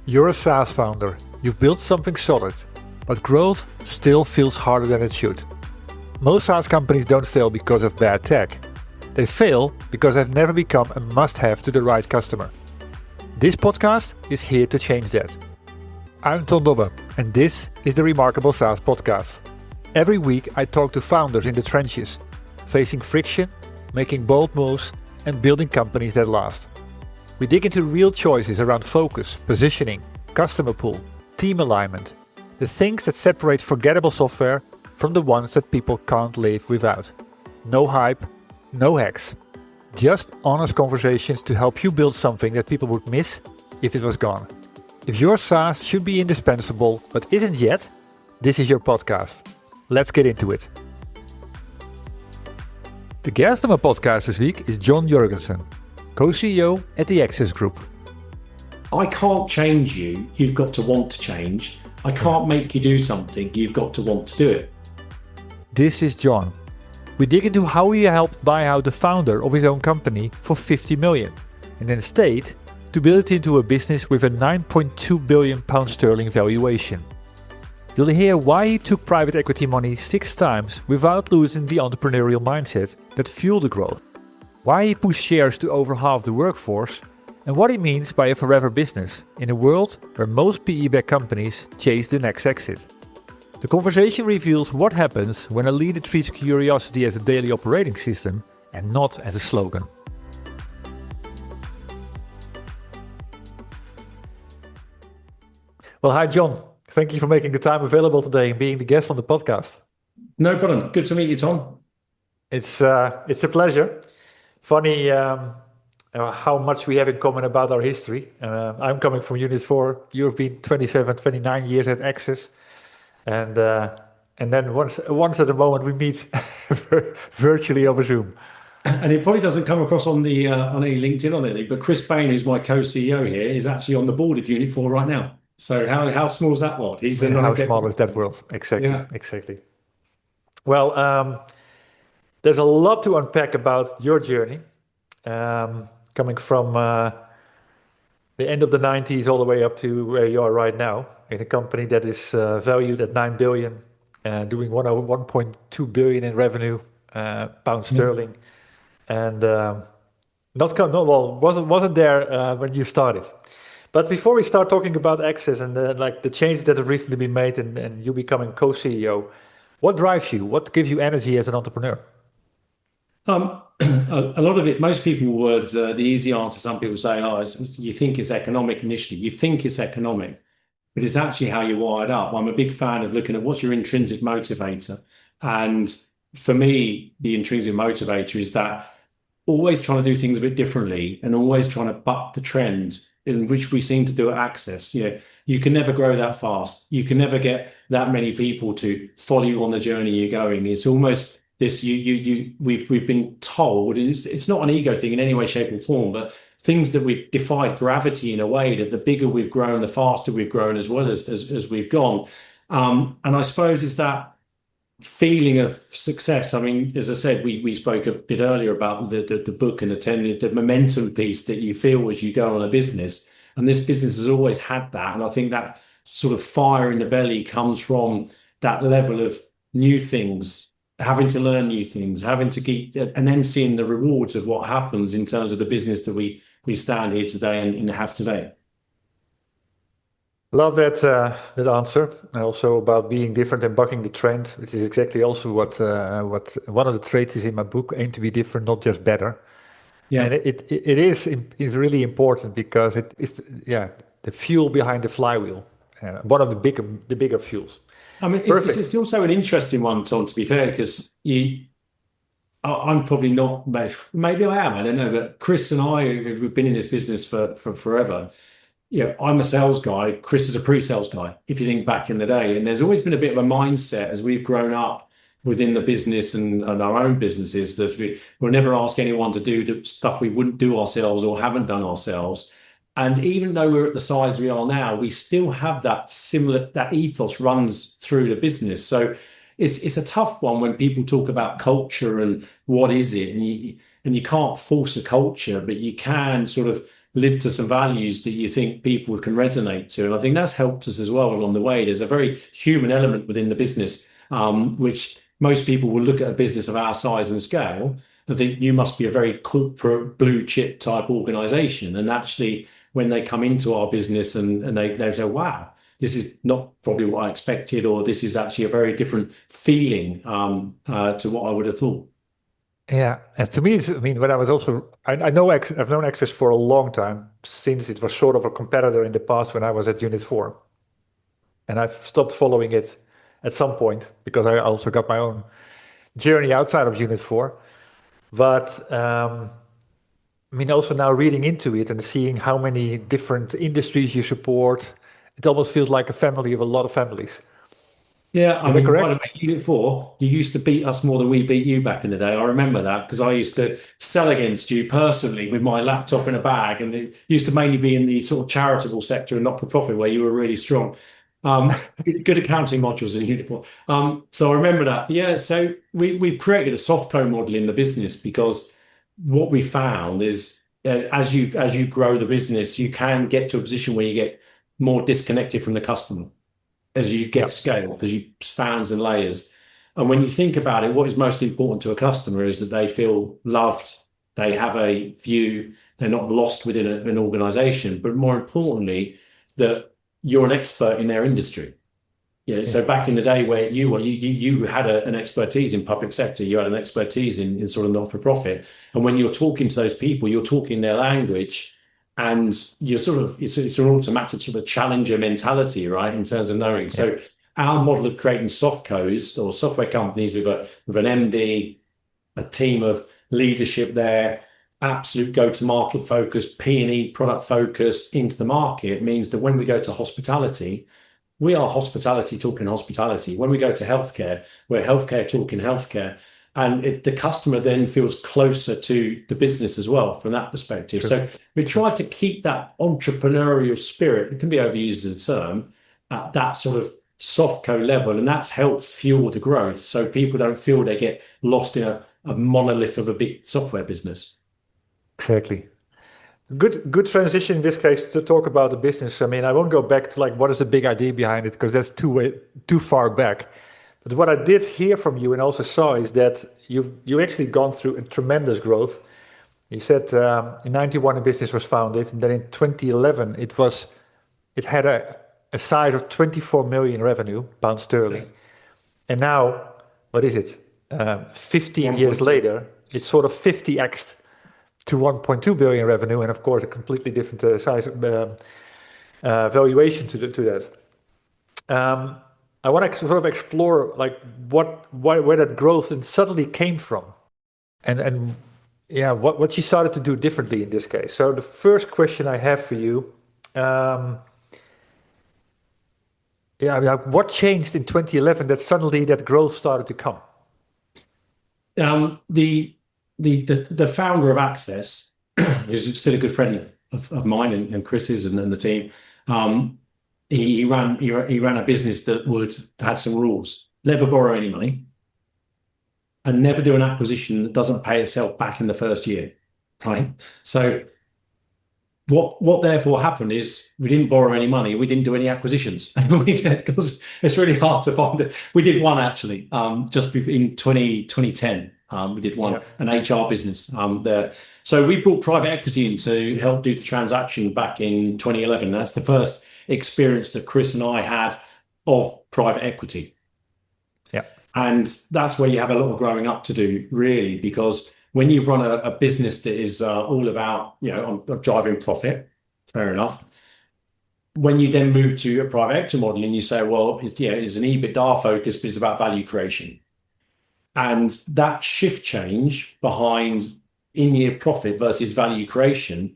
You're a SaaS founder, you've built something solid, but growth still feels harder than it should. Most SaaS companies don't fail because of bad tech. They fail because they've never become a must-have to the right customer. This podcast is here to change that. I'm Ton Dobbe, and this is the Remarkable SaaS Podcast. Every week I talk to founders in the trenches, facing friction, making bold moves, and building companies that last. We dig into real choices around focus, positioning, customer pool, team alignment, the things that separate forgettable software from the ones that people can't live without. No hype, no hacks. Just honest conversations to help you build something that people would miss if it was gone. If your SaaS should be indispensable but isn't yet, this is your podcast. Let's get into it. The guest on my podcast this week is Jon Jorgensen, co-CEO at the Access Group. I can't change you, you've got to want to change. I can't make you do something, you've got to want to do it. This is Jon. We dig into how he helped buy out the founder of his own company for 50 million and then stayed to build it into a business with a 9.2 billion pound sterling valuation. You'll hear why he took private equity money 6 times without losing the entrepreneurial mindset that fueled the growth, why he pushed shares to over half the workforce, and what he means by a forever business in a world where most PE-backed companies chase the next exit. The conversation reveals what happens when a leader treats curiosity as a daily operating system and not as a slogan. Well, hi Jon. Thank you for making the time available today and being the guest on the podcast. No problem. Good to meet you, Tom. It's a pleasure. Funny how much we have in common about our history. I'm coming from Unit 4. You've been 27, 29 years at Access. And then once at the moment we meet virtually over Zoom. And it probably doesn't come across on the on any LinkedIn or anything, but Chris Bain, who's my co-CEO here, is actually on the board of Unit 4 right now. So how small is that world? He's how small is that world? Exactly, yeah. Exactly. Well, there's a lot to unpack about your journey, coming from the end of the 90s all the way up to where you are right now, in a company that is valued at 9 billion, doing 1.2 billion in revenue, pound sterling, and wasn't there when you started. But before we start talking about Access and the changes that have recently been made and you becoming co-CEO, what drives you? What gives you energy as an entrepreneur? A lot of it, most people would, the easy answer, some people say, you think it's economic initially. You think it's economic, but it's actually how you're wired up. I'm a big fan of looking at what's your intrinsic motivator. And for me, the intrinsic motivator is that always trying to do things a bit differently and always trying to buck the trend in which we seem to do at Access. You can never grow that fast. You can never get that many people to follow you on the journey you're going. It's almost this, we've been told, and it's not an ego thing in any way, shape or form, but things that we've defied gravity in a way that the bigger we've grown, the faster we've grown as well as we've gone. And I suppose it's that feeling of success. I mean, as I said, we spoke a bit earlier about the book and the momentum piece that you feel as you go on a business. And this business has always had that. And I think that sort of fire in the belly comes from that level of new things, having to learn new things, having to keep, and then seeing the rewards of what happens in terms of the business that we stand here today and have today. Love that answer, and also about being different and bucking the trend, which is exactly also what one of the traits is in my book: aim to be different, not just better. Yeah, and it is really important because it is the fuel behind the flywheel, one of the bigger fuels. I mean, it's also an interesting one, Tom, to be fair, because I'm probably not, maybe I am, I don't know, but Chris and I, we've been in this business for forever. I'm a sales guy, Chris is a pre-sales guy, if you think back in the day. And there's always been a bit of a mindset as we've grown up within the business and our own businesses that we'll never ask anyone to do the stuff we wouldn't do ourselves or haven't done ourselves. And even though we're at the size we are now, we still have that ethos runs through the business. So it's a tough one when people talk about culture and what is it, and you can't force a culture, but you can sort of live to some values that you think people can resonate to. And I think that's helped us as well along the way. There's a very human element within the business, which most people will look at a business of our size and scale and think you must be a very corporate blue chip type organization. And actually, when they come into our business and they say, wow, this is not probably what I expected, or this is actually a very different feeling to what I would have thought. Yeah, and to me, I mean, when I was also, I know I've known Access for a long time, since it was sort of a competitor in the past when I was at Unit 4. And I've stopped following it at some point because I also got my own journey outside of Unit 4. But I mean, also now reading into it and seeing how many different industries you support, it almost feels like a family of a lot of families. Yeah, I Is that mean, by the correct? way, Unit 4, you used to beat us more than we beat you back in the day. I remember that because I used to sell against you personally with my laptop in a bag, and it used to mainly be in the sort of charitable sector and not for profit where you were really strong. Good accounting modules in Unit 4. So I remember that. Yeah, so we've created a soft co model in the business because what we found is as you grow the business, you can get to a position where you get more disconnected from the customer as you get Yeah, scale, because you spans and layers. And when you think about it, what is most important to a customer is that they feel loved, they have a view, they're not lost within an organization, but more importantly, that you're an expert in their industry. Yeah. yeah, So back in the day where you were, you had an expertise in public sector, you had an expertise in sort of not for profit, and when you're talking to those people, you're talking their language, and you're sort of it's an automatic sort of challenger mentality, right? In terms of knowing. yeah, So our model of creating softcos or software companies with an MD, a team of leadership there, absolute go-to-market focus, P&E product focus into the market means that when we go to hospitality, we are hospitality talking hospitality. When we go to healthcare, we're healthcare talking healthcare. And the customer then feels closer to the business as well from that perspective. true, So we true. tried to keep that entrepreneurial spirit, it can be overused as a term, at that sort of soft co level. And that's helped fuel the growth. So people don't feel they get lost in a monolith of a big software business. Exactly. Good transition in this case to talk about the business. I mean, I won't go back to like what is the big idea behind it because that's too far back. But what I did hear from you and also saw is that you actually gone through a tremendous growth. You said in '91 the business was founded, and then in 2011 it had a size of 24 million revenue pounds sterling, Yes. and now what is it? 15 years 1.2. later, it's sort of 50x to 1.2 billion revenue, and of course a completely different size valuation to that. Um, I want to sort of explore like where that growth and suddenly came from, and yeah, what you started to do differently in this case. So the first question I have for you, um, yeah, I mean, like, what changed in 2011 that suddenly that growth started to come? Um, the the founder of Access, who's still a good friend of mine and Chris's and the team, um, he ran a business that would had some rules: never borrow any money, and never do an acquisition that doesn't pay itself back in the first year. Right. So what therefore happened is we didn't borrow any money, we didn't do any acquisitions. Because it's really hard to find it. We did one actually, just in 2010. We did one, Yeah, an HR business there. So we brought private equity in to help do the transaction back in 2011. That's the first experience that Chris and I had of private equity. yeah, And that's where you have a lot of growing up to do, really, because when you run a business that is all about, of driving profit, fair enough. When you then move to a private equity model and you say, well, it's an EBITDA focus, but it's about value creation. And that shift change behind in-year profit versus value creation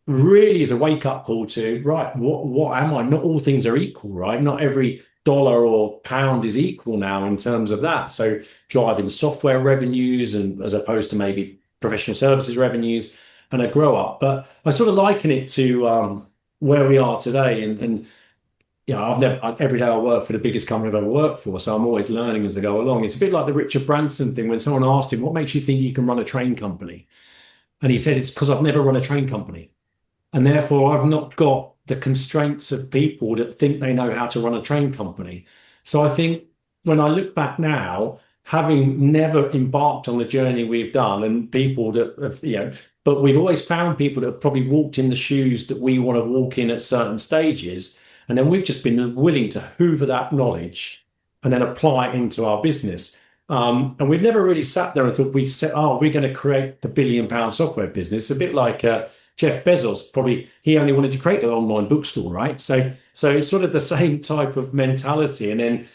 really is a wake-up call to, right, what am I? Not all things are equal, right? Not every dollar or pound is equal now in terms of that. So driving software revenues and as opposed to maybe professional services revenues and a grow up. But I sort of liken it to where we are today. And every day I work for the biggest company I've ever worked for. So I'm always learning as I go along. It's a bit like the Richard Branson thing when someone asked him, what makes you think you can run a train company? And he said, it's because I've never run a train company. And therefore, I've not got the constraints of people that think they know how to run a train company. So I think when I look back now, having never embarked on the journey we've done, and people that have, but we've always found people that have probably walked in the shoes that we want to walk in at certain stages. And then we've just been willing to hoover that knowledge and then apply it into our business. And we've never really sat there and thought we said, oh, we're going to create the £1 billion software business. A bit like Jeff Bezos, probably he only wanted to create an online bookstore, right? So it's sort of the same type of mentality. And then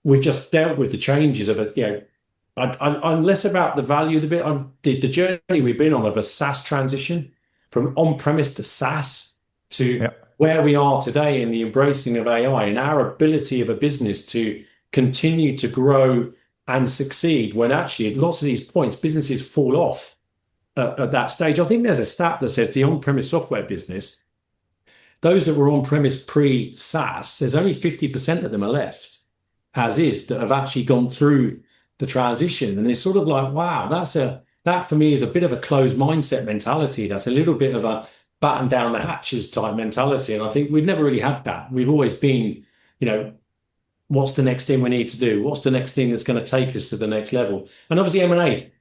we've just dealt with the changes of it. I'm less about the value of the bit. The journey we've been on of a SaaS transition from on-premise to SaaS to where we are today in the embracing of AI and our ability of a business to continue to grow and succeed when actually at lots of these points, businesses fall off at that stage. I think there's a stat that says the on-premise software business, those that were on-premise pre-SaaS, there's only 50% of them are left as is that have actually gone through the transition. And it's sort of like, wow, that for me is a bit of a closed mindset mentality. That's a little bit of a batten down the hatches type mentality. And I think we've never really had that. We've always been, what's the next thing we need to do? What's the next thing that's going to take us to the next level? And obviously M&A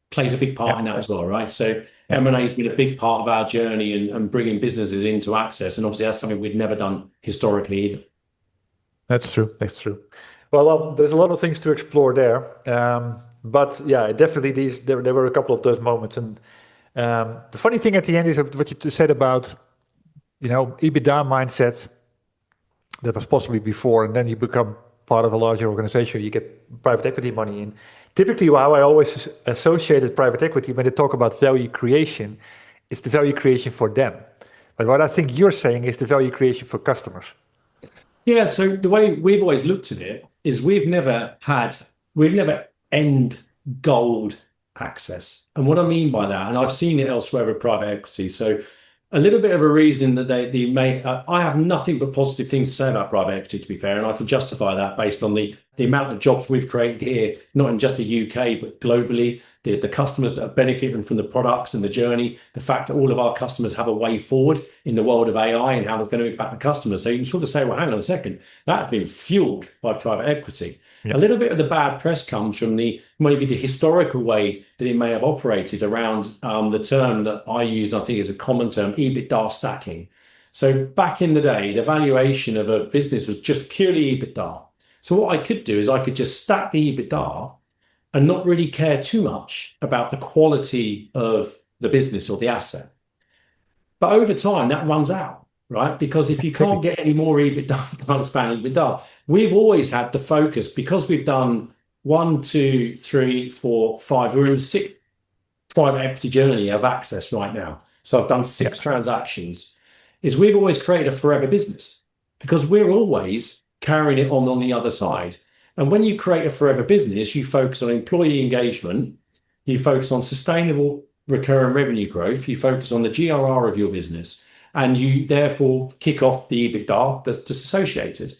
plays a big part in that as well, right? So M&A has been a big part of our journey and bringing businesses into Access. And obviously that's something we've never done historically either. That's true. Well, there's a lot of things to explore there. But yeah, definitely there were a couple of those moments. And the funny thing at the end is what you said about, EBITDA mindset that was possibly before, and then you become part of a larger organization, you get private equity money in. Typically, how I always associated private equity when they talk about value creation, it's the value creation for them. But what I think you're saying is the value creation for customers. Yeah, so the way we've always looked at it is we've never end goaled Access. And what I mean by that, and I've seen it elsewhere with private equity, so a little bit of a reason that they may, I have nothing but positive things to say about private equity, to be fair, and I can justify that based on the amount of jobs we've created here, not in just the UK, but globally, the customers that are benefiting from the products and the journey, the fact that all of our customers have a way forward in the world of AI and how they're going to impact the customers. So you can sort of say, well, hang on a second, that's been fueled by private equity. Yeah. A little bit of the bad press comes from maybe the historical way that it may have operated around the term that I use, I think is a common term, EBITDA stacking. So back in the day, the valuation of a business was just purely EBITDA. So what I could do is I could just stack the EBITDA and not really care too much about the quality of the business or the asset. But over time, that runs out, right? Because if you can't get any more EBITDA, you can't expand EBITDA. We've always had the focus, because we've done 1, 2, 3, 4, 5, we're in the 6th private equity journey of Access right now. So I've done 6 transactions, is we've always created a forever business because we're always carrying it on the other side. And when you create a forever business, you focus on employee engagement, you focus on sustainable recurring revenue growth, you focus on the GRR of your business, and you therefore kick off the EBITDA that's associated.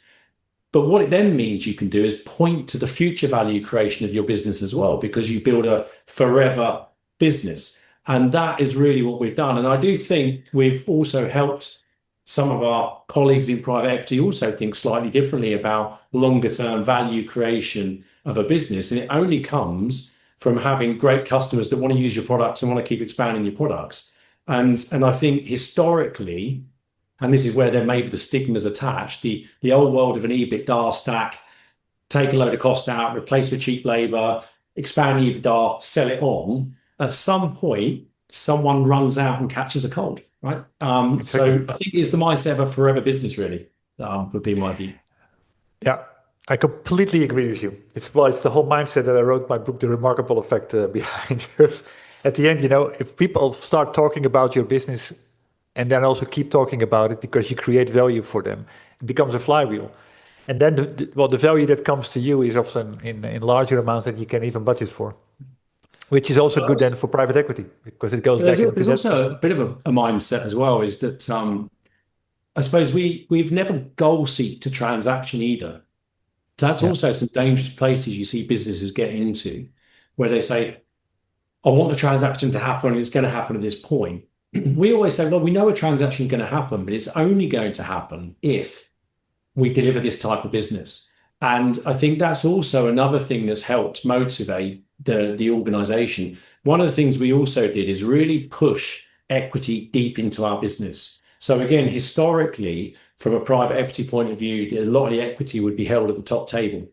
But what it then means you can do is point to the future value creation of your business as well, because you build a forever business. And that is really what we've done. And I do think we've also helped some of our colleagues in private equity also think slightly differently about longer term value creation of a business. And it only comes from having great customers that want to use your products and want to keep expanding your products. And I think historically, and this is where there may be the stigmas attached, the old world of an EBITDA stack, take a load of cost out, replace with cheap labor, expand EBITDA, sell it on. At some point, someone runs out and catches a cold, right? So I think it's the mindset of a forever business, really, would be my view. Yeah, I completely agree with you. It's the whole mindset that I wrote my book, The Remarkable Effect, behind. Because at the end, if people start talking about your business and then also keep talking about it because you create value for them, it becomes a flywheel. And then the value that comes to you is often in larger amounts that you can even budget for. Which is also good then for private equity, because it goes back into that. There's also a bit of a mindset as well, is that I suppose we've never goal seek to transaction either. So that's also some dangerous places you see businesses get into, where they say, I want the transaction to happen, and it's going to happen at this point. we always say, well, we know a transaction is going to happen, but it's only going to happen if we deliver this type of business. And I think that's also another thing that's helped motivate the organization. One of the things we also did is really push equity deep into our business. So again, historically, from a private equity point of view, a lot of the equity would be held at the top table,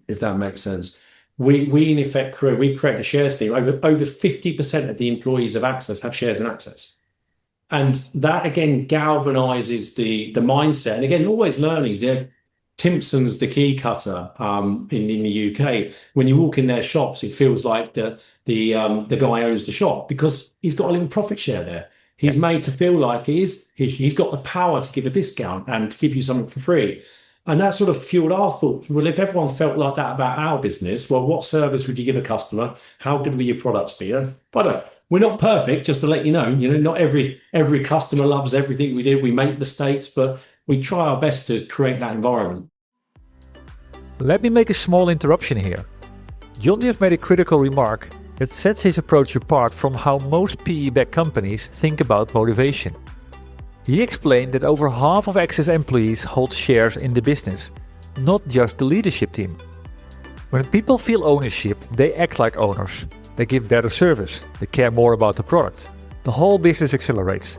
if that makes sense. We in effect we create a shares team. Over 50% of the employees of Access have shares in Access. And that again galvanizes the mindset. And again, always learnings. Yeah, Timpson's the key cutter in the UK. When you walk in their shops, it feels like the guy owns the shop because he's got a little profit share there. He's made to feel like he's got the power to give a discount and to give you something for free. And that sort of fueled our thoughts. Well, if everyone felt like that about our business, well, what service would you give a customer? How good will your products be? By the way, we're not perfect, just to let you know. Not every customer loves everything we do. We make mistakes, but we try our best to create that environment. Let me make a small interruption here. Jon just made a critical remark that sets his approach apart from how most PE-backed companies think about motivation. He explained that over half of Access employees hold shares in the business, not just the leadership team. When people feel ownership, they act like owners. They give better service, they care more about the product. The whole business accelerates.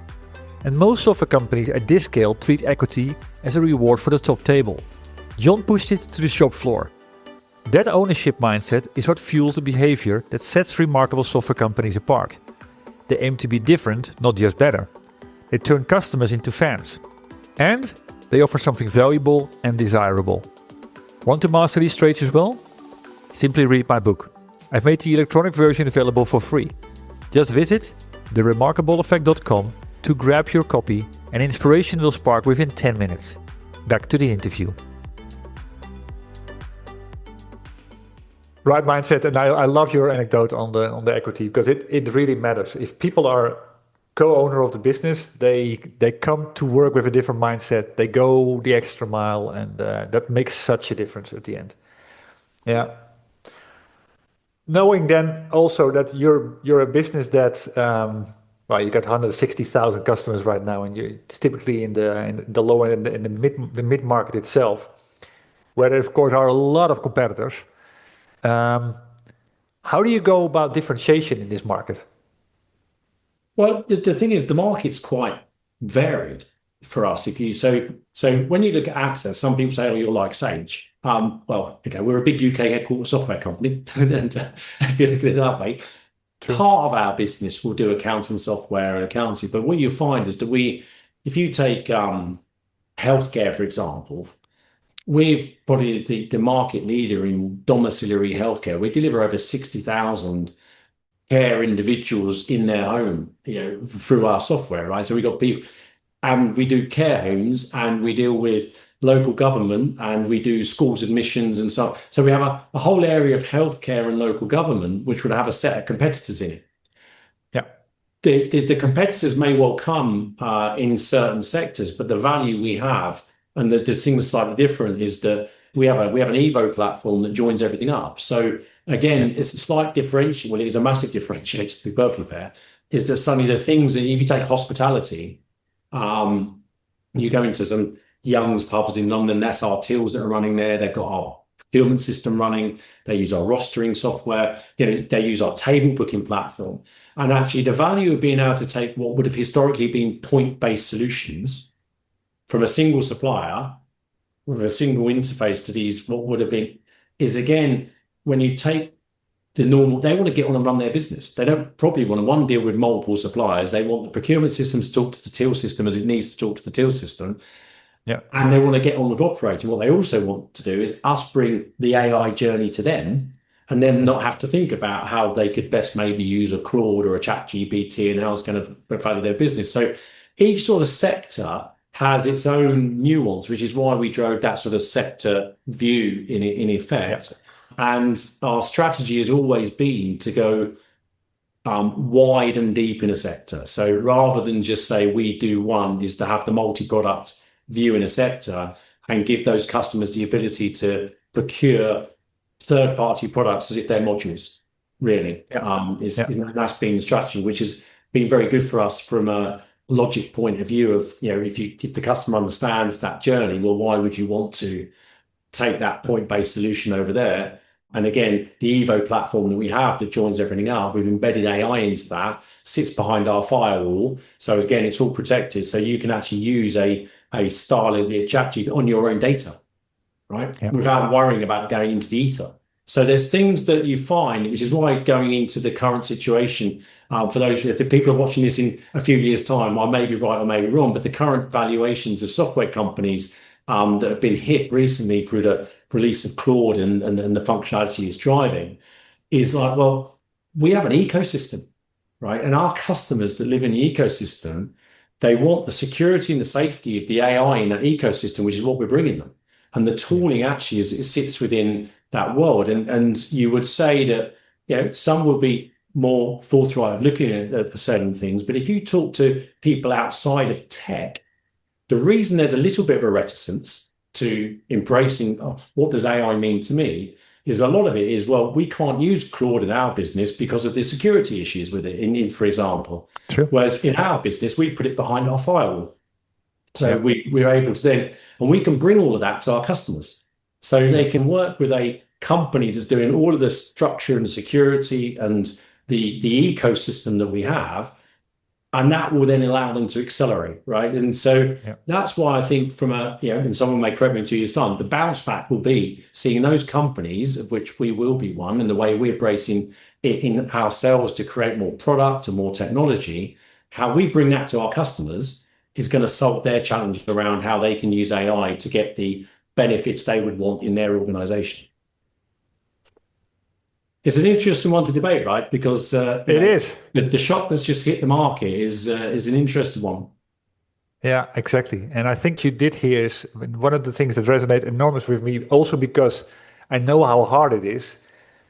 And most software companies at this scale treat equity as a reward for the top table. Jon pushed it to the shop floor. That ownership mindset is what fuels the behavior that sets remarkable software companies apart. They aim to be different, not just better. They turn customers into fans. And they offer something valuable and desirable. Want to master these traits as well? Simply read my book. I've made the electronic version available for free. Just visit theremarkableeffect.com to grab your copy, and inspiration will spark within 10 minutes. Back to the interview. Right mindset, and I love your anecdote on the equity because it really matters. If people are co-owner of the business, they come to work with a different mindset. They go the extra mile, and that makes such a difference at the end. Yeah. Knowing then also that you're a business that you got 160,000 customers right now, and it's typically in the low end in the mid market itself, where there of course are a lot of competitors. How do you go about differentiation in this market? Well, the thing is, the market's quite varied for us. So when you look at Access, some people say, "Oh, you're like Sage." We're a big UK headquartered software company, and if you look at it that way, True. Part of our business will do accounting software and accounting. But what you find is that if you take healthcare for example, we're probably the market leader in domiciliary healthcare. We deliver over 60,000 care individuals in their home, through our software, right? So we got people, and we do care homes, and we deal with local government, and we do schools admissions and so on. So we have a whole area of healthcare and local government, which would have a set of competitors in it. Yeah. The competitors may well come in certain sectors, but the value we have, and the thing that's slightly different, is that we have an Evo platform that joins everything up. So again, it's a slight differential. Well, it is a massive differentiator, to be perfectly fair, is that suddenly the things that, if you take hospitality, you go into some Young's pubs in London, that's our tills that are running there. They've got our procurement system running. They use our rostering software. They use our table booking platform. And actually the value of being able to take what would have historically been point-based solutions from a single supplier with a single interface to these, what would have been, is again, when you take the normal, they want to get on and run their business. They don't probably want to deal with multiple suppliers. They want the procurement system to talk to the till system as it needs to talk to the till system. Yeah. And they want to get on with operating. What they also want to do is us bring the AI journey to them, and then not have to think about how they could best maybe use a Claude or a ChatGPT and how it's going to value their business. So each sort of sector has its own nuance, which is why we drove that sort of sector view in effect. Yeah. And our strategy has always been to go wide and deep in a sector. So rather than just say we do one, is to have the multi-product view in a sector and give those customers the ability to procure third-party products as if they're modules, really. Yeah. That's been the strategy, which is been very good for us from a logic point of view of, if the customer understands that journey, well, why would you want to take that point-based solution over there? And again, the Evo platform that we have that joins everything up, we've embedded AI into that, sits behind our firewall. So again, it's all protected. So you can actually use a style of the ChatGPT on your own data, right? Yeah. Without worrying about going into the ether. So there's things that you find, which is why going into the current situation, for those the people are watching this in a few years' time, I may be right or may be wrong, but the current valuations of software companies that have been hit recently through the release of Claude and the functionality it's driving is like, well, we have an ecosystem, right? And our customers that live in the ecosystem, they want the security and the safety of the AI in that ecosystem, which is what we're bringing them. And the tooling actually it sits within that world. And you would say that, some will be more forthright of looking at certain things. But if you talk to people outside of tech, the reason there's a little bit of a reticence to embracing what does AI mean to me is a lot of it is, well, we can't use Claude in our business because of the security issues with it, for example. True. Whereas in our business, we put it behind our firewall. So we're able to then, and we can bring all of that to our customers. So they can work with a company that's doing all of the structure and security and the ecosystem that we have. And that will then allow them to accelerate, right? And so that's why I think from and someone may correct me in 2 years' time, the bounce back will be seeing those companies, of which we will be one, and the way we're bracing it in ourselves to create more product and more technology, how we bring that to our customers is going to solve their challenge around how they can use AI to get the benefits they would want in their organization. It's an interesting one to debate, right? Because it is. The shock that's just hit the market is an interesting one. Yeah, exactly. And I think you did here is one of the things that resonate enormous with me, also because I know how hard it is.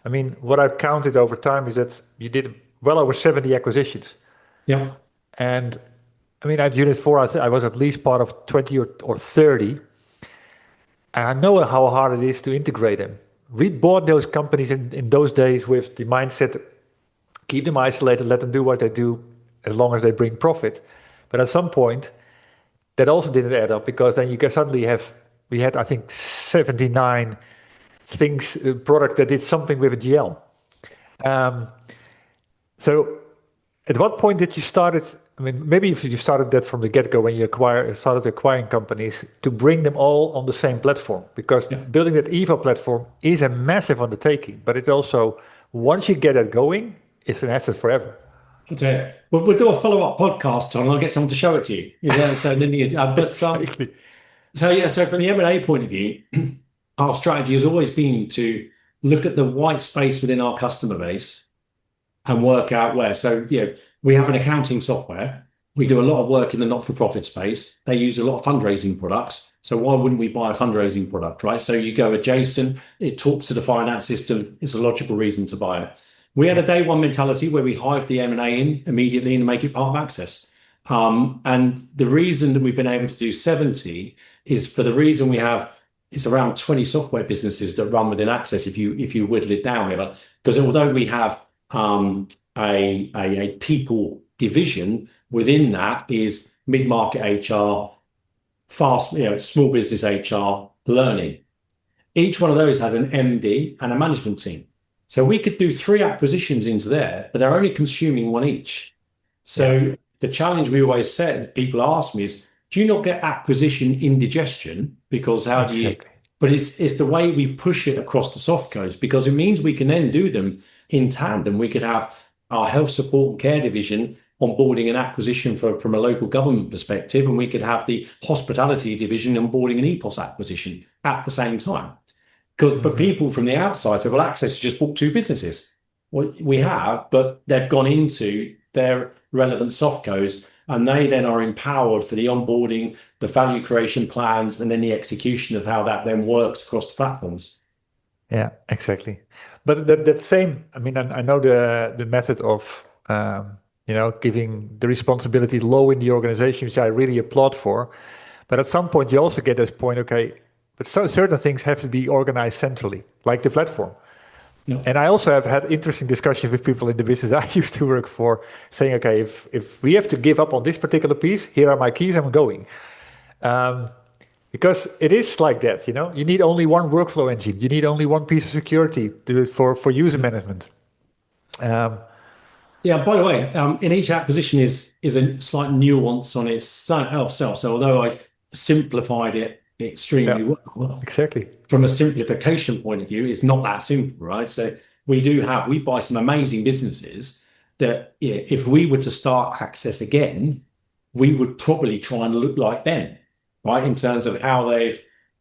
I mean, what I've counted over time is that you did well over 70 acquisitions. Yeah. And I mean, at Unit 4, I was at least part of 20 or 30. And I know how hard it is to integrate them. We bought those companies in those days with the mindset, keep them isolated, let them do what they do as long as they bring profit. But at some point, that also didn't add up because then you can suddenly we had, I think, 79 products that did something with a GL. So at what point did you maybe if you started that from the get-go when you started acquiring companies to bring them all on the same platform, because building that Evo platform is a massive undertaking, but it's also, once you get it going, it's an asset forever. Okay. We'll do a follow-up podcast, Tom, and I'll get someone to show it to you. So then so from the M&A point of view, our strategy has always been to look at the white space within our customer base and work out where. So, we have an accounting software. We do a lot of work in the not-for-profit space. They use a lot of fundraising products. So why wouldn't we buy a fundraising product, right? So you go adjacent, it talks to the finance system. It's a logical reason to buy it. We had a day one mentality where we hive the M&A in immediately and make it part of Access. And the reason that we've been able to do 70 is for the reason it's around 20 software businesses that run within Access if you whittle it down. Because although we have a people division, within that is mid-market HR, small business HR, learning. Each one of those has an MD and a management team. So we could do 3 acquisitions into there, but they're only consuming 1 each. So the challenge we always said, people ask me is, do you not get acquisition indigestion? Because how do you... But it's the way we push it across the soft codes, because it means we can then do them in tandem. We could have our health support and care division onboarding an acquisition from a local government perspective, and we could have the hospitality division onboarding an EPOS acquisition at the same time. But people from the outside say, well, Access just bought 2 businesses. Well, we have, but they've gone into their relevant soft codes, and they then are empowered for the onboarding, the value creation plans, and then the execution of how that then works across the platforms. Yeah, exactly. But that same, I know the method of, giving the responsibility low in the organization, which I really applaud for. But at some point, you also get this point, okay, but certain things have to be organized centrally, like the platform. Yeah. And I also have had interesting discussions with people in the business I used to work for, saying, okay, if we have to give up on this particular piece, here are my keys, I'm going. Because it is like that, you need only one workflow engine, you need only one piece of security for user management. Yeah, by the way, in each acquisition is a slight nuance on itself. So although I simplified it extremely well, Exactly. from a simplification point of view, it's not that simple, right? So we buy some amazing businesses that, yeah, if we were to start Access again, we would probably try and look like them, right? In terms of how they've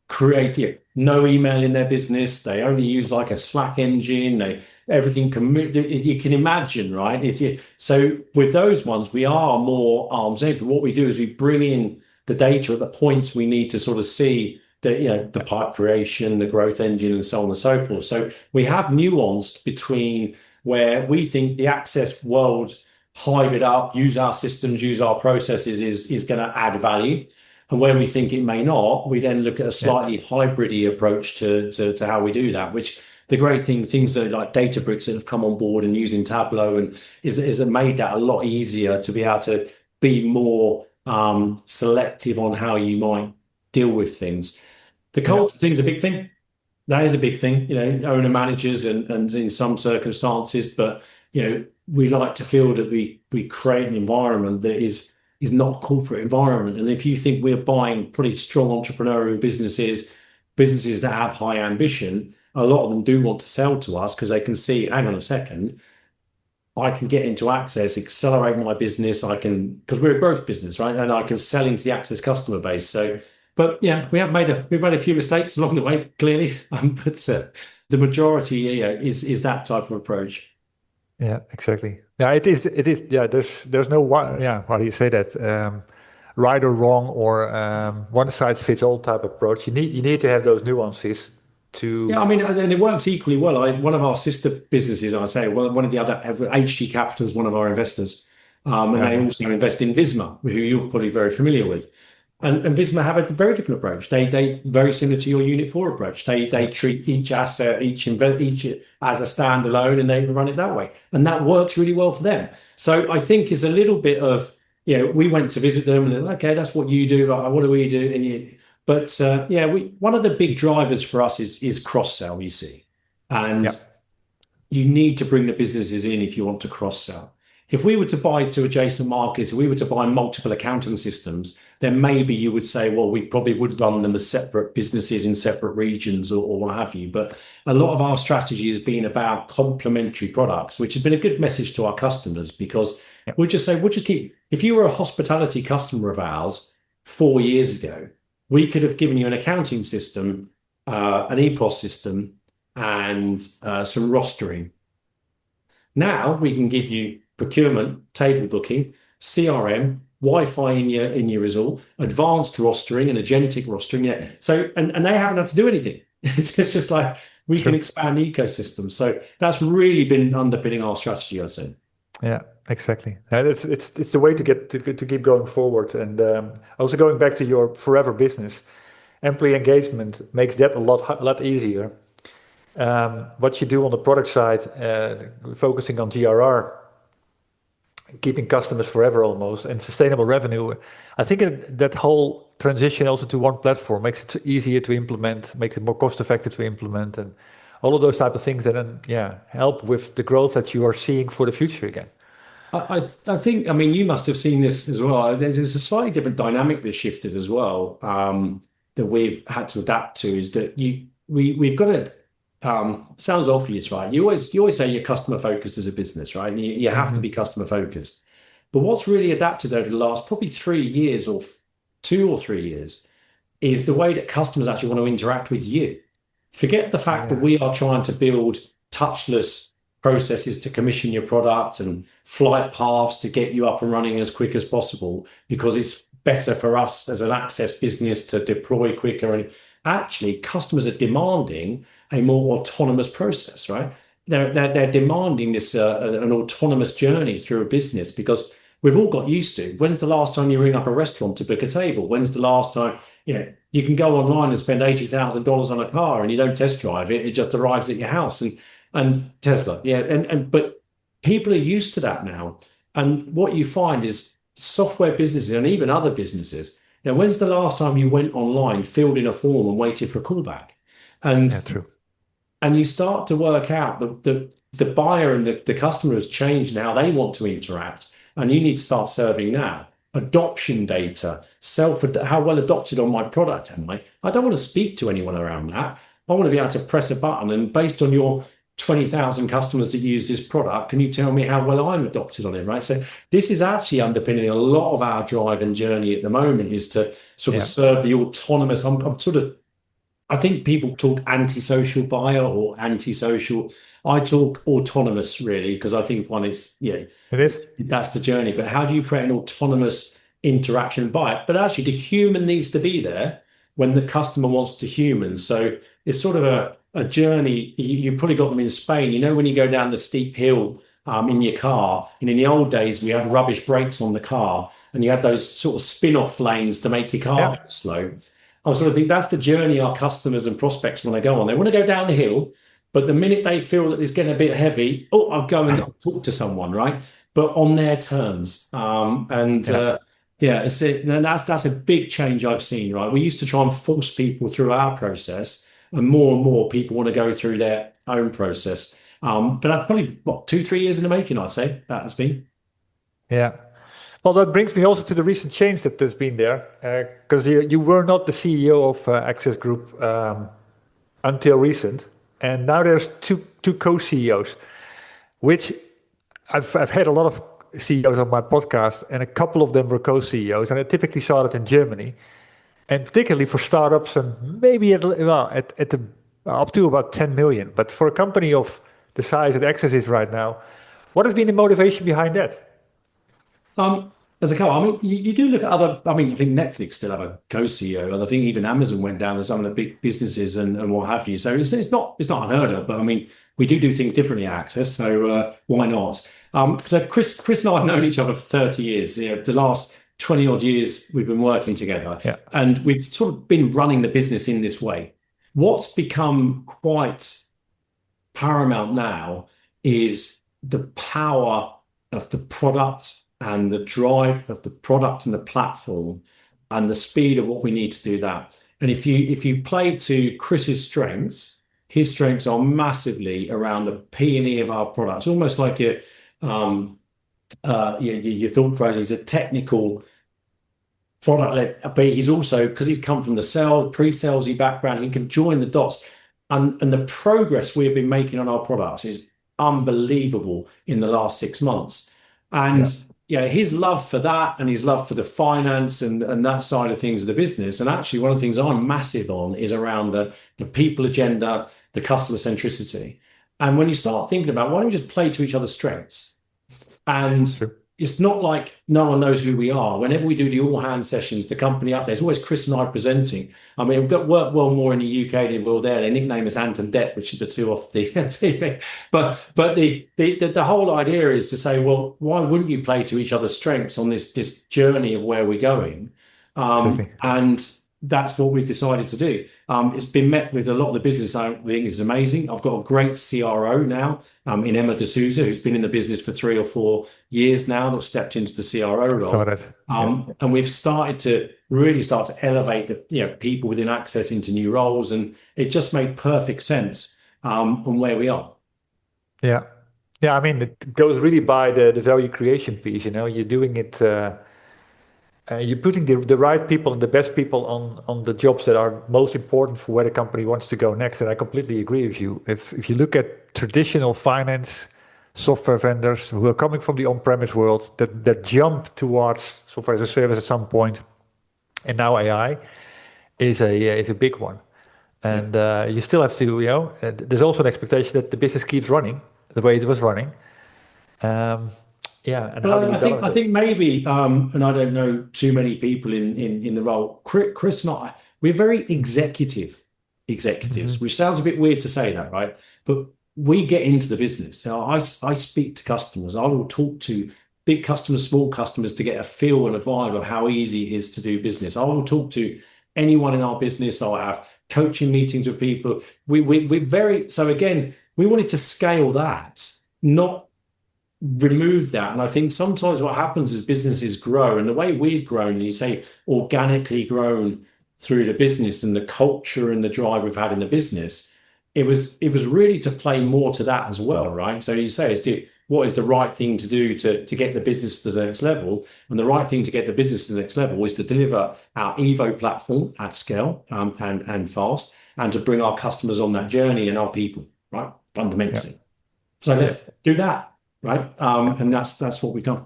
created no email in their business. They only use like a Slack engine. Everything you can imagine, right? So with those ones, we are more arm's length. What we do is we bring in the data at the points we need to sort of see the pipe creation, the growth engine, and so on and so forth. So we have nuanced between where we think the Access world, hive it up, use our systems, use our processes is going to add value. And where we think it may not, we then look at a slightly hybrid-y approach to how we do that, which the great things like Databricks that have come on board and using Tableau and is made that a lot easier to be able to be more selective on how you might deal with things. The culture thing's a big thing. That is a big thing, owner managers and in some circumstances, but we like to feel that we create an environment that is not a corporate environment. And if you think we're buying pretty strong entrepreneurial businesses that have high ambition, a lot of them do want to sell to us because they can see, hang on a second, I can get into Access, accelerate my business. Because we're a growth business, right? And I can sell into the Access customer base. So, but yeah, we've made a few mistakes along the way, clearly. But the majority is that type of approach. Yeah, exactly. Yeah, it is. Yeah, there's no one. Yeah, how do you say that? Right or wrong, or one size fits all type approach. You need to have those nuances to. Yeah, I mean, and it works equally well. One of our sister businesses, I say, one of the other HG Capital is one of our investors, and they also invest in Visma, who you're probably very familiar with. And Visma have a very different approach. They very similar to your Unit 4 approach. They treat each asset, each as a standalone, and they run it that way. And that works really well for them. So I think it's a little bit of, we went to visit them and they're like, okay, that's what you do. Like, what do we do? One of the big drivers for us is cross-sell, you see. And you need to bring the businesses in if you want to cross-sell. If we were to buy to adjacent markets, if we were to buy multiple accounting systems, then maybe you would say, well, we probably would run them as separate businesses in separate regions or what have you. But a lot of our strategy has been about complementary products, which has been a good message to our customers, because we'll just keep, if you were a hospitality customer of ours 4 years ago, we could have given you an accounting system, an EPOS system, and some rostering. Now we can give you procurement, table booking, CRM, Wi-Fi in your resort, advanced rostering and agentic rostering. Yeah. So and they haven't had to do anything. It's just like we can expand the ecosystem. So that's really been underpinning our strategy, I'd say. Yeah, exactly. And it's the way to keep going forward. And also going back to your forever business, employee engagement makes that a lot easier. What you do on the product side, focusing on GRR, keeping customers forever almost, and sustainable revenue. I think that whole transition also to one platform makes it easier to implement, makes it more cost effective to implement, and all of those type of things that then help with the growth that you are seeing for the future again. I think, I mean, you must have seen this as well. There's a slightly different dynamic that's shifted as well, that we've had to adapt to, is that we've got to, sounds obvious, right? You always say you're customer focused as a business, right? And you have to be customer focused. But what's really adapted over the last probably 3 years or 2 or 3 years is the way that customers actually want to interact with you. Forget the fact that we are trying to build touchless processes to commission your product and flight paths to get you up and running as quick as possible, because it's better for us as an Access business to deploy quicker. And actually, customers are demanding a more autonomous process, right? They're demanding this an autonomous journey through a business, because we've all got used to, when's the last time you ring up a restaurant to book a table? When's the last time, you can go online and spend $80,000 on a car and you don't test drive it, it just arrives at your house. And And Tesla, yeah, and but people are used to that now. And what you find is software businesses and even other businesses. Now, when's the last time you went online, filled in a form, and waited for a callback? And Yeah, true. and you start to work out the buyer and the customer has changed now. They want to interact, and you need to start serving now. Adoption data, how well adopted on my product am I? I don't want to speak to anyone around that. I want to be able to press a button, and based on your 20,000 customers that use this product, can you tell me how well I'm adopted on it, right? So this is actually underpinning a lot of our drive and journey at the moment, is to sort of serve the autonomous. I'm sort of, I think people talk antisocial buyer or antisocial. I talk autonomous, really, because I think one is, It is. that's the journey. But how do you create an autonomous interaction buyer? But actually, the human needs to be there when the customer wants to human. So it's sort of a journey. You probably got them in Spain. You know, when you go down the steep hill in your car, and in the old days, we had rubbish brakes on the car, and you had those sort of spin-off lanes to make your car slow. I sort of think that's the journey our customers and prospects want to go on. They want to go down the hill, but the minute they feel that it's getting a bit heavy, I'll go and talk to someone, right? But on their terms. That's a big change I've seen, right? We used to try and force people through our process, and more people want to go through their own process. But that's probably, 2-3 years in the making, I'd say that has been. Yeah. Well, that brings me also to the recent change that has been there, because you were not the CEO of Access Group until recent, and now there's two co-CEOs, which I've had a lot of CEOs on my podcast, and a couple of them were co-CEOs, and I typically saw that in Germany, and particularly for startups, and maybe at the up to about 10 million. But for a company of the size that Access is right now, what has been the motivation behind that? As a couple, I mean, you do look at other. I mean, I think Netflix still have a co-CEO, and I think even Amazon went down to some of the big businesses and what have you. So it's not unheard of. But I mean, we do things differently at Access, so why not? So Chris and I have known each other for 30 years. You know, the last 20 odd years we've been working together, and we've sort of been running the business in this way. What's become quite paramount now is the power of the product and the drive of the product and the platform and the speed of what we need to do that. And if you play to Chris's strengths, his strengths are massively around the P&E of our products, almost like your thought process. He's a technical product led, but he's also, because he's come from the pre-salesy background, he can join the dots. And the progress we've been making on our products is unbelievable in the last 6 months. And his love for that and his love for the finance and that side of things of the business. And actually, one of the things I'm massive on is around the people agenda, the customer centricity. And when you start thinking about, why don't we just play to each other's strengths? And it's not like no one knows who we are. Whenever we do the all hands sessions, the company updates, always Chris and I presenting. I mean, we've got work well more in the UK than we'll there. Their nickname is Ant and Det, which are the two off the TV. But the whole idea is to say, well, why wouldn't you play to each other's strengths on this journey of where we're going? And that's what we've decided to do. It's been met with a lot of the business. I think is amazing. I've got a great CRO now in Emma D'Souza, who's been in the business for 3 or 4 years now, that stepped into the CRO role. And we've started to elevate the people within Access into new roles, and it just made perfect sense on where we are. Yeah. I mean, it goes really by the value creation piece. You know, you're doing it. You're putting the right people and the best people on the jobs that are most important for where the company wants to go next. And I completely agree with you. If you look at traditional finance software vendors who are coming from the on-premise world that jump towards software as a service at some point, and now AI is a big one. And you still have to, there's also an expectation that the business keeps running the way it was running. And I think maybe, and I don't know too many people in the role. Chris and I, we're very executives, which sounds a bit weird to say that, right? But we get into the business. Now, I speak to customers. I will talk to big customers, small customers, to get a feel and a vibe of how easy it is to do business. I will talk to anyone in our business. I'll have coaching meetings with people. We're very, so again, We wanted to scale that, not remove that. And I think sometimes what happens is businesses grow, and the way we've grown, you say organically grown through the business and the culture and the drive we've had in the business, it was really to play more to that as well, right? So you say, what is the right thing to do to get the business to the next level? And the right thing to get the business to the next level is to deliver our Evo platform at scale and fast, and to bring our customers on that journey and our people, right? Fundamentally. Yeah. So let's do that, right? And that's what we've done.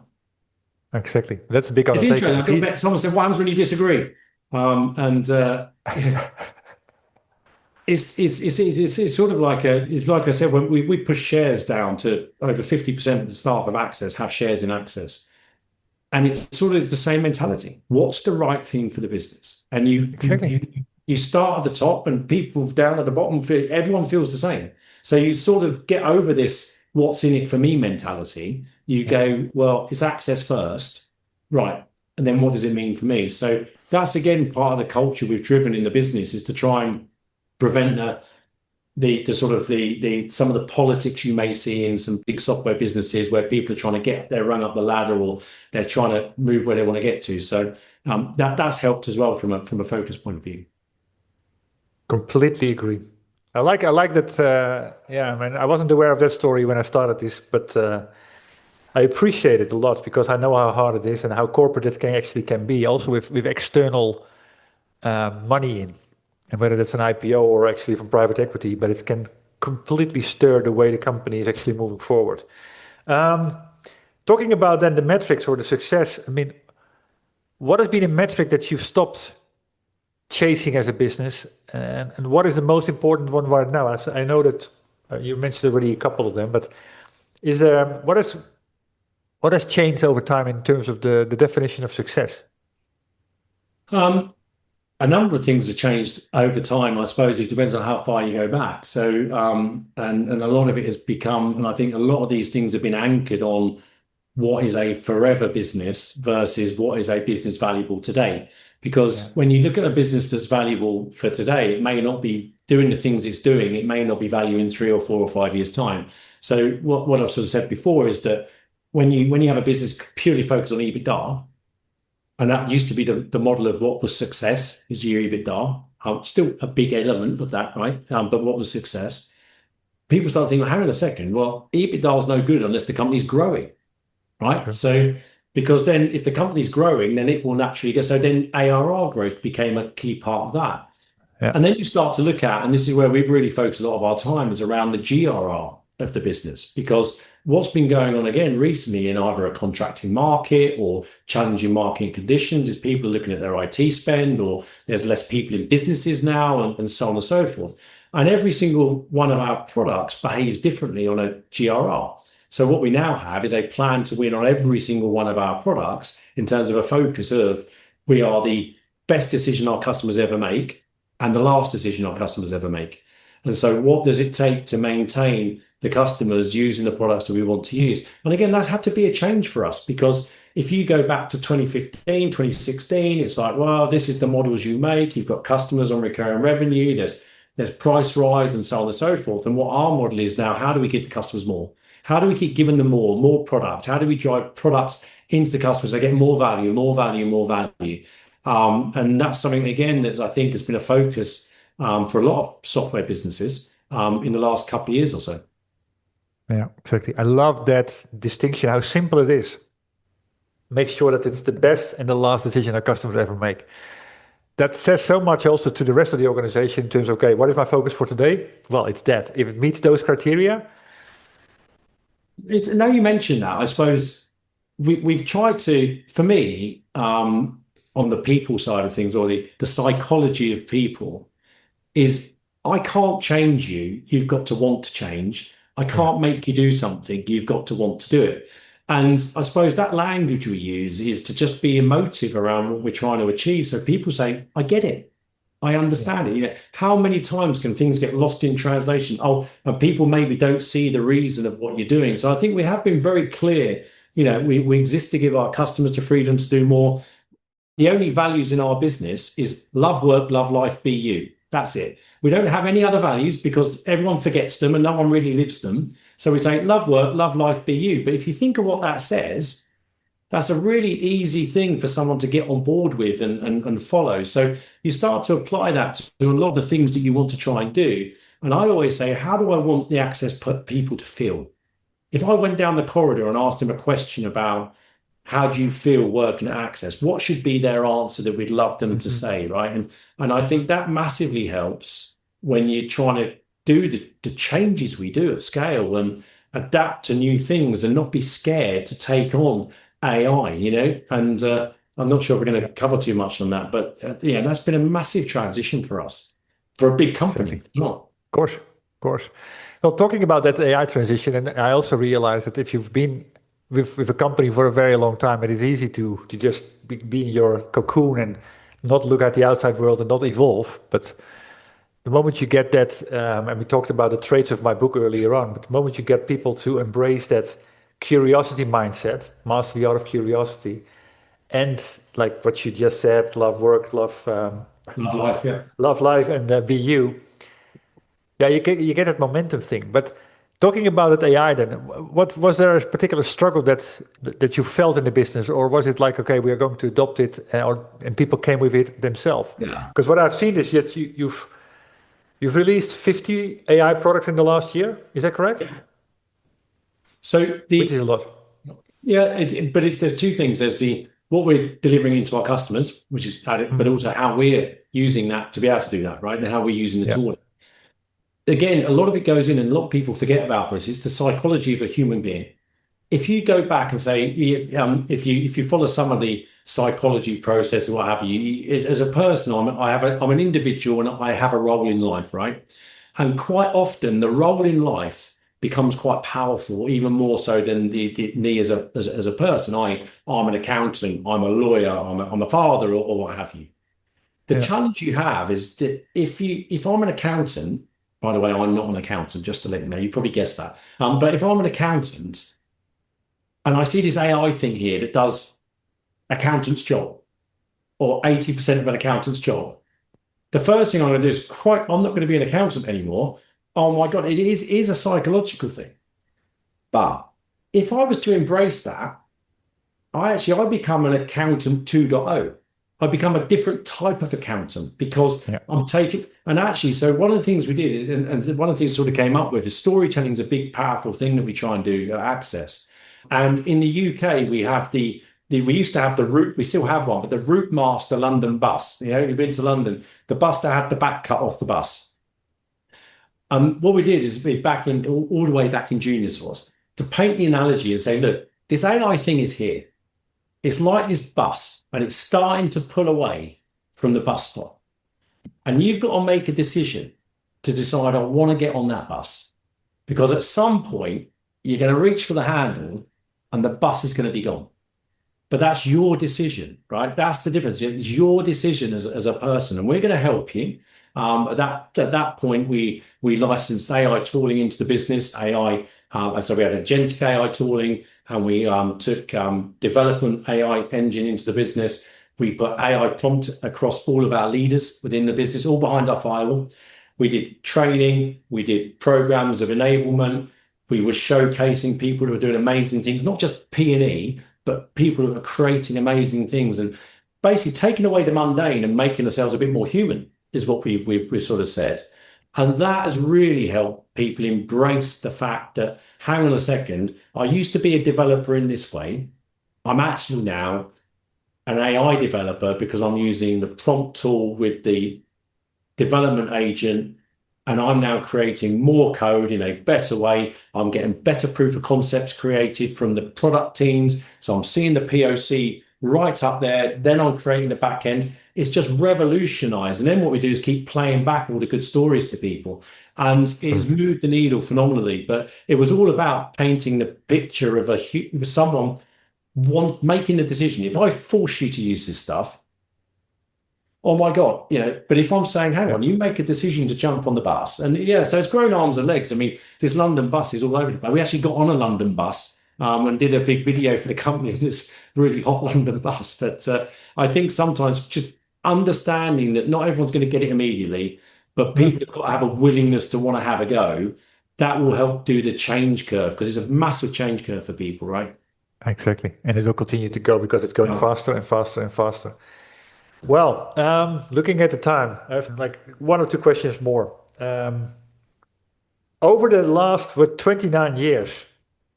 Exactly. That's a big undertaking. It's interesting. Someone said, "What happens when you disagree?" It's sort of like it's like I said, when we push shares down to over 50% of the staff of Access have shares in Access. And it's sort of the same mentality. What's the right thing for the business? And you start at the top, and people down at the bottom, everyone feels the same. So you sort of get over this what's in it for me mentality. You go, well, it's Access first, right? And then what does it mean for me? So that's, again, part of the culture we've driven in the business, is to try and prevent the sort of the some of the politics you may see in some big software businesses, where people are trying to get their rung up the ladder, or they're trying to move where they want to get to. So that's helped as well from a focus point of view. Completely agree. I like that. Yeah, I mean, I wasn't aware of that story when I started this, but I appreciate it a lot, because I know how hard it is and how corporate it can be. Also with external money in. And whether that's an IPO or actually from private equity, but it can completely stir the way the company is actually moving forward. Talking about then the metrics or the success, I mean, what has been a metric that you've stopped chasing as a business, and what is the most important one right now? I know that you mentioned already a couple of them, but what has changed over time in terms of the definition of success? A number of things have changed over time. I suppose it depends on how far you go back. So, and a lot of it has become, and I think a lot of these things have been anchored on what is a forever business versus what is a business valuable today. Because when you look at a business that's valuable for today, it may not be doing the things it's doing. It may not be value in 3 or 4 or 5 years' time. So what I've sort of said before is that when you have a business purely focused on EBITDA, and that used to be the model of what was success, is your EBITDA. Still a big element of that, right? But what was success? People start thinking, well, hang on a second. Well, EBITDA is no good unless the company's growing, right? Okay. So, because then if the company's growing, then it will naturally go. So then ARR growth became a key part of that. Yeah. And then you start to look at, and this is where we've really focused a lot of our time, is around the GRR of the business. Because what's been going on again recently in either a contracting market or challenging market conditions is people are looking at their IT spend, or there's less people in businesses now, and so on and so forth. And every single one of our products behaves differently on a GRR. So what we now have is a plan to win on every single one of our products in terms of a focus of, we are the best decision our customers ever make and the last decision our customers ever make. And so what does it take to maintain the customers using the products that we want to use? And again, that's had to be a change for us, because if you go back to 2015, 2016, it's like, well, this is the models you make. You've got customers on recurring revenue. There's price rise and so on and so forth. And what our model is now, how do we give the customers more? How do we keep giving them more product? How do we drive products into the customers? They get more value, more value, more value. And that's something, again, that I think has been a focus for a lot of software businesses in the last couple of years or so. Yeah, exactly. I love that distinction, how simple it is. Make sure that it's the best and the last decision our customers ever make. That says so much also to the rest of the organization in terms of, okay, what is my focus for today? Well, it's that. If it meets those criteria. Now you mentioned that, I suppose we've tried to, for me, on the people side of things, or the psychology of people, is I can't change you. You've got to want to change. I can't make you do something. You've got to want to do it. And I suppose that language we use is to just be emotive around what we're trying to achieve. So people say, I get it. I understand it. You know, how many times can things get lost in translation? Oh, and people maybe don't see the reason of what you're doing. So I think we have been very clear. You know, we exist to give our customers the freedom to do more. The only values in our business is love work, love life, be you. That's it. We don't have any other values because everyone forgets them and no one really lives them. So we say, love work, love life, be you. But if you think of what that says, that's a really easy thing for someone to get on board with and follow. So you start to apply that to a lot of the things that you want to try and do. And I always say, how do I want the access people to feel? If I went down the corridor and asked them a question about how do you feel working at Access, what should be their answer that we'd love them to say, right? And I think that massively helps when you're trying to do the changes we do at scale and adapt to new things and not be scared to take on AI, and I'm not sure we're going to cover too much on that, but that's been a massive transition for us, for a big company. Of course. Well, talking about that AI transition, and I also realized that if you've been with a company for a very long time, it is easy to just be in your cocoon and not look at the outside world and not evolve. But the moment you get that, and we talked about the traits of my book earlier on, but the moment you get people to embrace that curiosity mindset, master the art of curiosity, and like what you just said, love work, love life, love life, and be you. Yeah, you get that momentum thing. But talking about that AI, then, what was there a particular struggle that you felt in the business, or was it like, okay, we are going to adopt it, and people came with it themselves? Yeah. Because what I've seen is that you've released 50 AI products in the last year. Is that correct? Yeah. So which is a lot. Yeah, but there's two things. There's what we're delivering into our customers, which is but also how we're using that to be able to do that, right? And how we're using the tool. Again, a lot of it goes in, and a lot of people forget about this. It's the psychology of a human being. If you go back and say, if you follow some of the psychology process or what have you, as a person, I'm an individual and I have a role in life, right? And quite often, the role in life becomes quite powerful, even more so than me as a person. I'm an accountant, I'm a lawyer, I'm a father, or what have you. The challenge you have is that if I'm an accountant. By the way, I'm not an accountant, just to let you know. You probably guessed that. But if I'm an accountant and I see this AI thing here that does accountant's job or 80% of an accountant's job, the first thing I'm going to do is I'm not going to be an accountant anymore. Oh my God, it is a psychological thing. But if I was to embrace that, I become an accountant 2.0. I become a different type of accountant because I'm taking, and actually, so one of the things we did, and one of the things sort of came up with is storytelling is a big, powerful thing that we try and do at Access. And in the UK, we have we used to have the route, we still have one, but the Route Master London bus. You've been to London, the bus that had the back cut off the bus. What we did is all the way back in juniors was to paint the analogy and say, look, this AI thing is here. It's like this bus and it's starting to pull away from the bus stop. And you've got to make a decision to decide, I want to get on that bus. Because at some point, you're going to reach for the handle and the bus is going to be gone. But that's your decision, right? That's the difference. It's your decision as a person. And we're going to help you. At that point, we licensed AI tooling into the business, AI. So we had agentic AI tooling, and we took development AI engine into the business. We put AI prompt across all of our leaders within the business, all behind our firewall. We did training, we did programs of enablement. We were showcasing people who are doing amazing things, not just P&E, but people who are creating amazing things and basically taking away the mundane and making ourselves a bit more human is what we've sort of said. And that has really helped people embrace the fact that, hang on a second, I used to be a developer in this way. I'm actually now an AI developer because I'm using the prompt tool with the development agent, and I'm now creating more code in a better way. I'm getting better proof of concepts created from the product teams. So I'm seeing the POC right up there. Then I'm creating the back end. It's just revolutionized. And then what we do is keep playing back all the good stories to people. And it's moved the needle phenomenally. But it was all about painting the picture of someone making the decision. If I force you to use this stuff, oh my God, but if I'm saying, hang on, you make a decision to jump on the bus. And so it's grown arms and legs. I mean, this London bus is all over the place. We actually got on a London bus and did a big video for the company, this really hot London bus. But I think sometimes just understanding that not everyone's going to get it immediately, but Mm, people have got to have a willingness to want to have a go. That will help do the change curve because it's a massive change curve for people, right? exactly. And it will continue to go because it's going Yeah. faster and faster and faster. Well, looking at the time, I have like one or two questions more. Over the last, 29 years,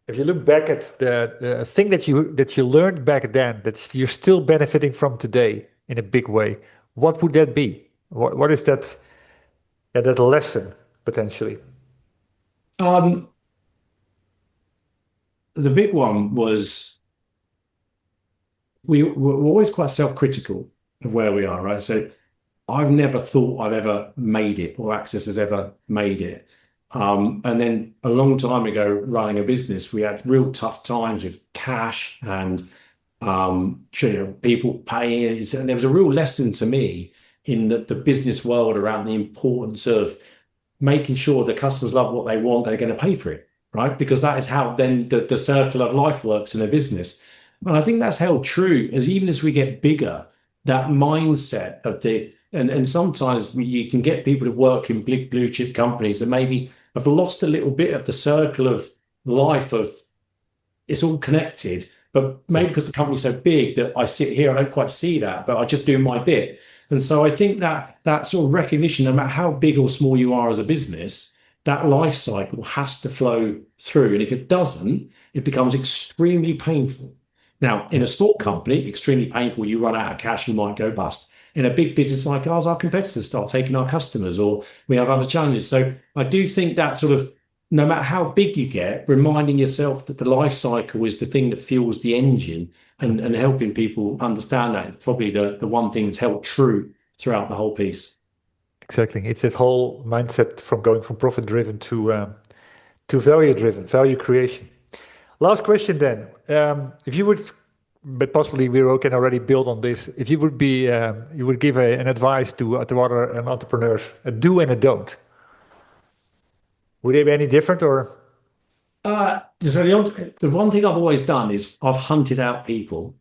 if you look back at the thing that you learned back then, that you're still benefiting from today in a big way, what would that be? What is that, yeah, that lesson potentially? Um, the big one was we're always quite self-critical of where we are, right? So I've never thought I've ever made it or Access has ever made it. And then a long time ago, running a business, we had real tough times with cash and people paying. And there was a real lesson to me in the business world around the importance of making sure the customers love what they want, they're going to pay for it, right? Because that is how then the circle of life works in a business. And I think that's held true as even as we get bigger, that mindset of and sometimes you can get people to work in big blue chip companies that maybe have lost a little bit of the circle of life of it's all connected. But maybe Yeah, because the company's so big that I sit here, I don't quite see that, but I just do my bit. And so I think that sort of recognition, no matter how big or small you are as a business, that life cycle has to flow through. And if it doesn't, it becomes extremely painful. Now, in yeah, a small company, extremely painful, you run out of cash, you might go bust. In a big business like ours, our competitors start taking our customers, or we have other challenges. So I do think that sort of no matter how big you get, reminding yourself that the life cycle is the thing that fuels the engine and helping people understand that is probably the one thing that's held true throughout the whole piece. exactly. It's that whole mindset from going from profit driven to value driven, value creation. Last question then. If you would, but possibly we can already build on this. If you would be, you would give an advice to other entrepreneurs, a do and a don't. Would they be any different or? So the one thing I've always done is I've hunted out people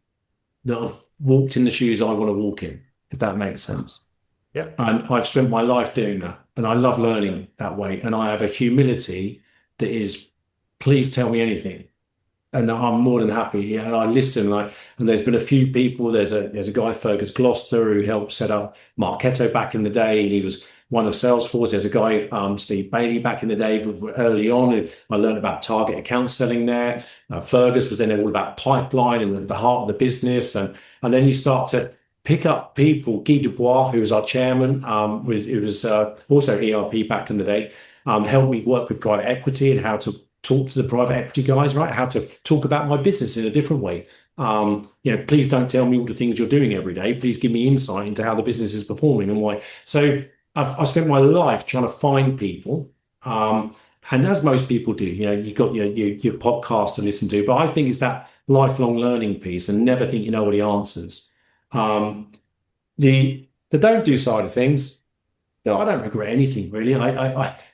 that have walked in the shoes I want to walk in, if that makes sense. Yeah, And I've spent my life doing that. And I love learning that way. And I have a humility that is, please tell me anything. And I'm more than happy. Yeah, and I listen. And there's been a few people. There's a guy, Fergus Gloucester, who helped set up Marketo back in the day, and he was one of Salesforce. There's a guy, Steve Bailey, back in the day, early on. I learned about target account selling there. Fergus was then all about pipeline and the heart of the business, and then you start to pick up people. Guy Dubois, who was our chairman, who was also ERP back in the day, helped me work with private equity and how to talk to the private equity guys, right? How to talk about my business in a different way. Please don't tell me all the things you're doing every day. Please give me insight into how the business is performing and why. So I've spent my life trying to find people. And as most people do, you've got your podcast to listen to, but I think it's that lifelong learning piece and never think you know all the answers. The don't do side of things, no, I don't regret anything really.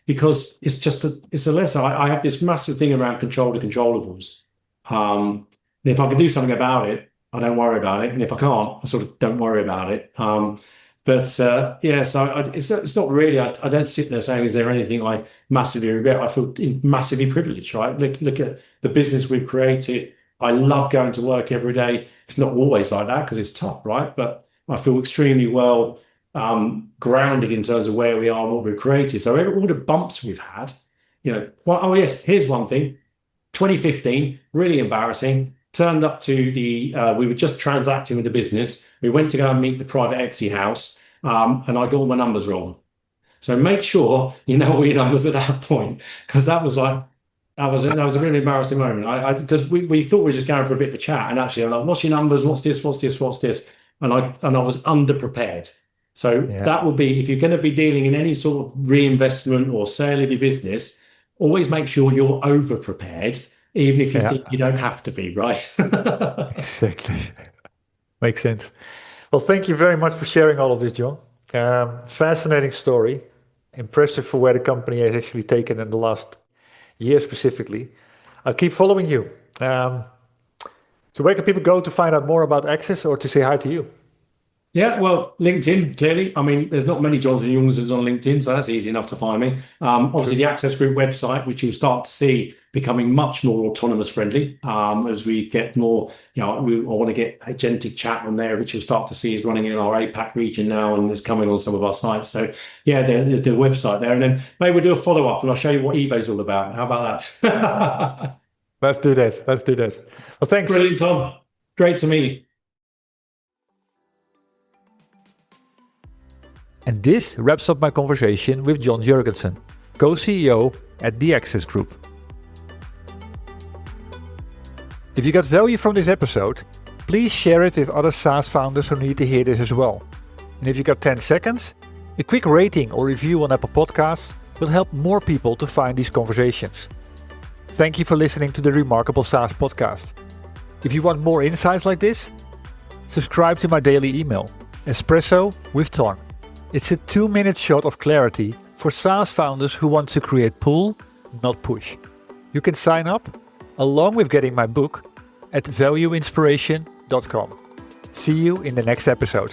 Because it's a lesson. I have this massive thing around control the controllables. And if I can do something about it, I don't worry about it. And if I can't, I sort of don't worry about it. Yeah, so it's not really. I don't sit there saying, "Is there anything I massively regret?" I feel massively privileged, right? Look at the business we've created. I love going to work every day. It's not always like that because it's tough, right? But I feel extremely well grounded in terms of where we are and what we've created. So all the bumps we've had, oh yes, here's one thing. 2015, really embarrassing. Turned up to we were just transacting with the business. We went to go and meet the private equity house, and I got all my numbers wrong. So make sure you know all your numbers at that point, because that was a really embarrassing moment. Because we thought we were just going for a bit of a chat, and actually I'm like, what's your numbers? What's this? What's this? What's this? And I was underprepared. So yeah, that would be if you're going to be dealing in any sort of reinvestment or sale of your business, always make sure you're over prepared, even if you think yeah, you don't have to be, right? exactly. Makes sense. Well, thank you very much for sharing all of this, John. Fascinating story. Impressive for where the company has actually taken in the last year specifically. I'll keep following you. So where can people go to find out more about Access or to say hi to you? Yeah, well, LinkedIn, clearly. I mean, there's not many Jon Jorgensens on LinkedIn, so that's easy enough to find me. Obviously, the Access Group website, which you'll start to see becoming much more autonomous friendly as we get more, I want to get agentic chat on there, which you'll start to see is running in our APAC region now and is coming on some of our sites. So, yeah, the website there. And then maybe we'll do a follow up and I'll show you what eBay's all about. How about that? Let's do that. Let's do that. Well, thanks. Brilliant, Tom. Great to meet you. And this wraps up my conversation with Jon Jorgensen, co-CEO at the Access Group. If you got value from this episode, please share it with other SaaS founders who need to hear this as well. And if you got 10 seconds, a quick rating or review on Apple Podcasts will help more people to find these conversations. Thank you for listening to the Remarkable SaaS podcast. If you want more insights like this, subscribe to my daily email, Espresso with Ton. It's a 2-minute shot of clarity for SaaS founders who want to create pull, not push. You can sign up, along with getting my book, at valueinspiration.com. See you in the next episode.